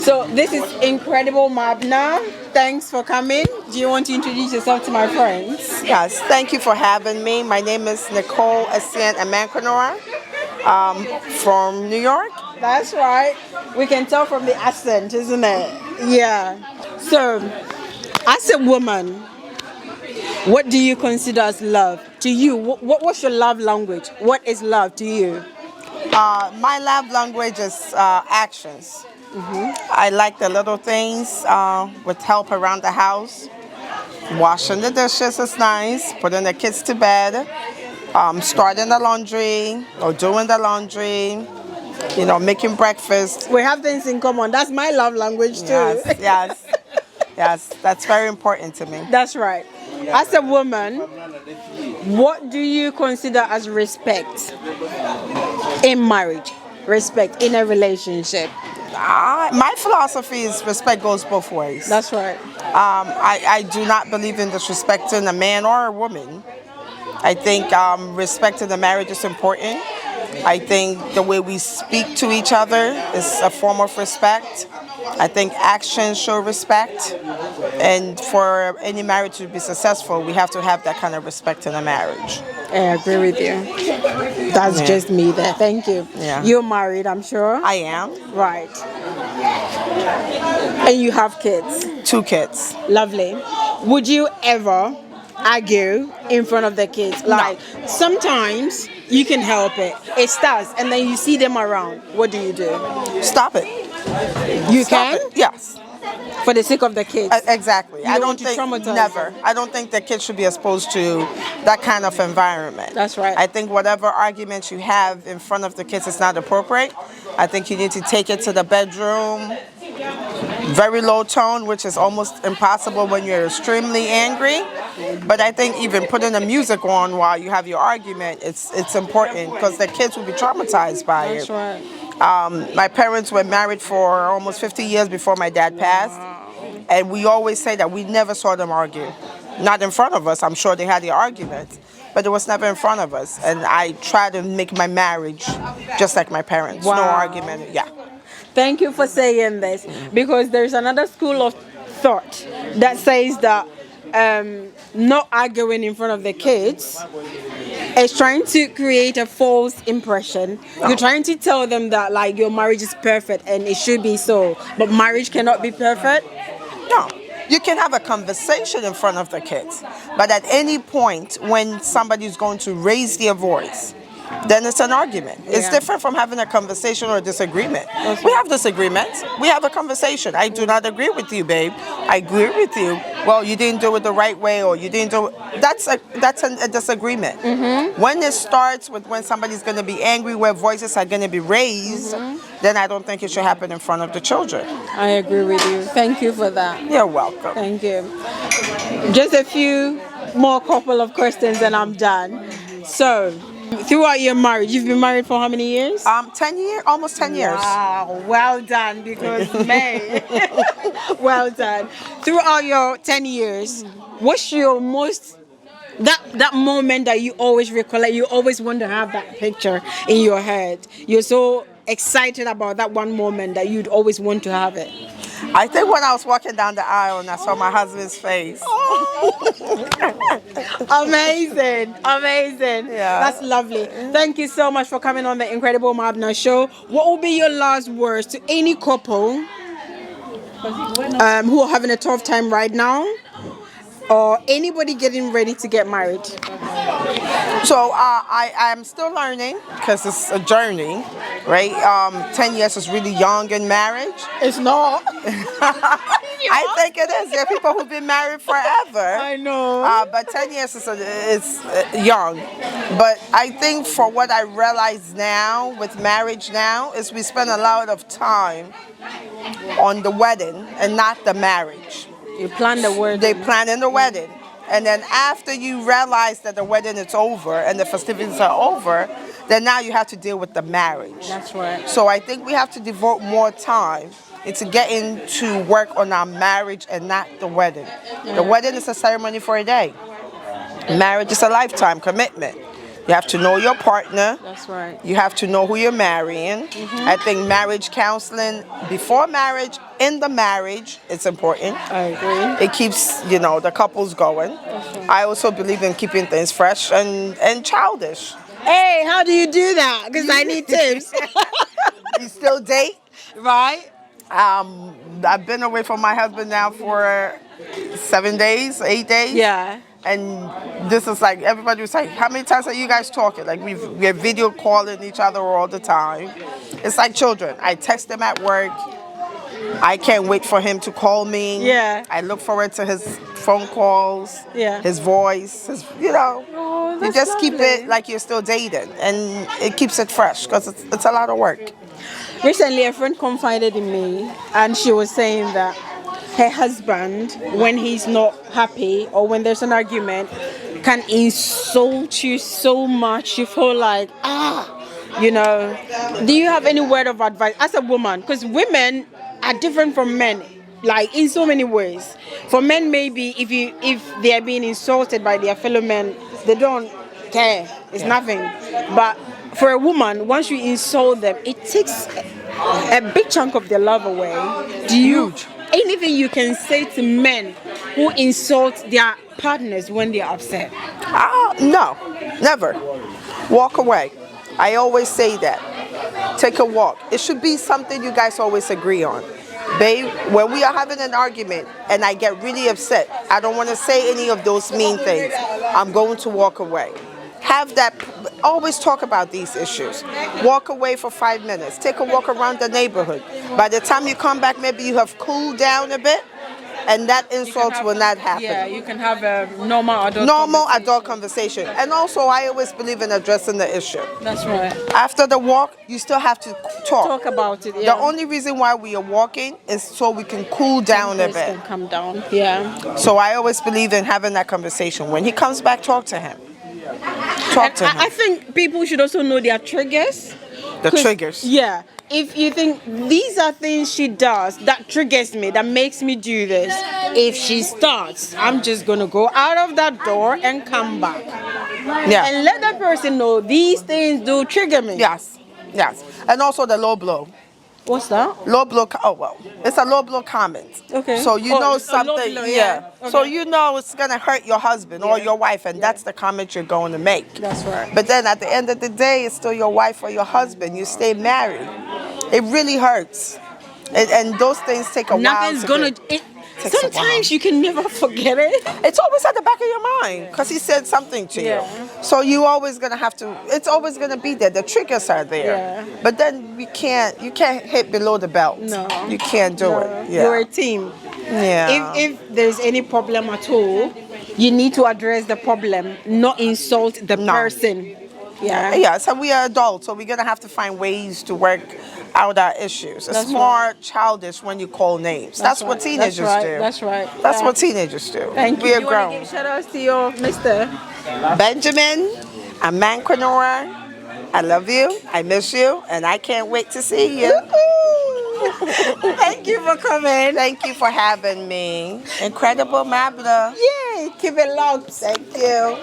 So this is incredible, Mabna. Thanks for coming. Do you want to introduce yourself to my friends? Yes, thank you for having me. My name is Nicole Essien Amankanora from New York. That's right. We can tell from the accent, isn't it? Yeah. So, as a woman, what do you consider as love? To you, what's your love language? What is love to you? My love language is actions. I like the little things with help around the house. Washing the dishes is nice, putting the kids to bed, starting the laundry or doing the laundry, making breakfast. We have things in common. That's my love language too. Yes, yes, yes. That's very important to me. That's right. As a woman, what do you consider as respect in marriage? Respect in a relationship? My philosophy is respect goes both ways. That's right. I do not believe in disrespecting a man or a woman. I think respect in the marriage is important. I think the way we speak to each other is a form of respect. I think actions show respect. And for any marriage to be successful, we have to have that kind of respect in a marriage. I agree with you. That's just me there. Thank you. Yeah. You're married, I'm sure? I am. Right. And you have kids? 2 kids. Lovely. Would you ever argue in front of the kids? Like, sometimes you can help it. It starts, and then you see them around. What do you do? Stop it. You Stop can? it. Yes. For the sake of the kids? Exactly. I don't don't want to think traumatize never. them. I don't think the kids should be exposed to that kind of environment. That's right. I think whatever arguments you have in front of the kids is not appropriate. I think you need to take it to the bedroom, very low tone, which is almost impossible when you're extremely angry. But I think even putting the music on while you have your argument, it's important because the kids will be traumatized by it. That's right. My parents were married for almost 50 years before my dad passed. And we always say that we never saw them argue. Not in front of us. I'm sure they had the arguments, but it was never in front of us. And I try to make my marriage just like my parents. Wow. No argument. Yeah. Thank you for saying this, because there's another school of thought that says that not arguing in front of the kids is trying to create a false impression. You're trying to tell them that like your marriage is perfect and it should be so, but marriage cannot be perfect. No. You can have a conversation in front of the kids, but at any point when somebody's going to raise their voice, then it's an argument. It's different from having a conversation or a disagreement. Okay. We have disagreements. We have a conversation. I do not agree with you, babe. I agree with you. Well, you didn't do it the right way, or you didn't do it. That's a disagreement. Mm-hmm. When it starts with when somebody's going to be angry, where voices are going to be raised, then I don't think it should happen in front of the children. I agree with you. Thank you for that. You're welcome. Thank you. Just a few more couple of questions and I'm done. So, throughout your marriage, you've been married for how many years? 10 years, almost 10 years. Wow, well done, because May. Well done. Throughout your 10 years, what's your most that moment that you always recollect? You always want to have that picture in your head. You're so excited about that one moment that you'd always want to have it. I think when I was walking down the aisle and I saw my husband's face. Amazing, amazing. Yeah. That's lovely. Thank you so much for coming on the Incredible Mabna Show. What will be your last words to any couple who are having a tough time right now, or anybody getting ready to get married? So I'm still learning because it's a journey, right? 10 years is really young in marriage. It's not. I think it is. There are people who've been married forever. I know. But 10 years is young. But I think for what I realize now with marriage now is we spend a lot of time on the wedding and not the marriage. You plan the wedding. They plan in the wedding. And then after you realize that the wedding is over and the festivities are over, then now you have to deal with the marriage. That's right. So I think we have to devote more time into getting to work on our marriage and not the wedding. The wedding is a ceremony for a day. Marriage is a lifetime commitment. You have to know your partner. That's right. You have to know who you're marrying. I think marriage counseling before marriage, in the marriage, it's important. I agree. It keeps, the couples going. right. I also believe in keeping things fresh and childish. Hey, how do you do that? Because I need tips. You still date? Right? I've been away from my husband now for 7 days, 8 days. Yeah. And this is like, everybody was like, how many times are you guys talking? Like, we're video calling each other all the time. It's like children. I text him at work. I can't wait for him to call me. Yeah. I look forward to his phone calls, Yeah. his voice, Oh, you that's just keep lovely. it like you're still dating. And it keeps it fresh because it's a lot of work. Recently, a friend confided in me, and she was saying that her husband, when he's not happy or when there's an argument, can insult you so much. You feel like, Do you have any word of advice as a woman? Because women are different from men, like in so many ways. For men, maybe if they are being insulted by their fellow men, they don't care. It's nothing. But for a woman, once you insult them, it takes a big chunk of their love away. Huge. Anything you can say to men who insult their partners when they're upset? No, never. Walk away. I always say that. Take a walk. It should be something you guys always agree on. Babe, when we are having an argument and I get really upset, I don't want to say any of those mean things. I'm going to walk away. Have that, always talk about these issues. Walk away for 5 minutes. Take a walk around the neighborhood. By the time you come back, maybe you have cooled down a bit, and that insult will not happen. Yeah, you can have a normal adult conversation. And also, I always believe in addressing the issue. That's right. After the walk, you still have to Talk about it. Yeah. The only reason why we are walking is so we can cool down a bit. Can come down. Yeah. So I always believe in having that conversation. When he comes back, talk to him. Talk to him. I think people should also know their triggers. The triggers. Yeah. If you think these are things she does that triggers me, that makes me do this, if she starts, I'm just going to go out of that door and come back. Yeah. And let that person know these things do trigger me. Yes. And also the low blow. What's that? Low blow. Oh, well, it's a low blow comment. Okay. So you know it's a low something. blow, Yeah. Okay. So you know it's gonna hurt your husband or your wife, and that's the comment you're going to make. That's right. But then at the end of the day, it's still your wife or your husband. You stay married. It really hurts, and those things take a while. Nothing's gonna. Sometimes you can never forget it. It's always at the back of your mind because he said something to you. So you always gonna have to. It's always gonna be there. The triggers are there. Yeah. But then you can't hit below the belt. No. You can't do it. Yeah. You're a team. Yeah. If there's any problem at all, you need to address the problem, not insult the person. Yeah. So we are adults, so we're gonna have to find ways to work out our issues. It's more childish when you call names. That's what teenagers do. That's right. That's what teenagers do. Thank you. We are You want to grown. give shout outs to your Mr. Benjamin, a manpreneur. I love you. I miss you, and I can't wait to see you. Thank you for coming. Thank you for having me. Incredible Mabla. Yay! Keep it locked. Thank you.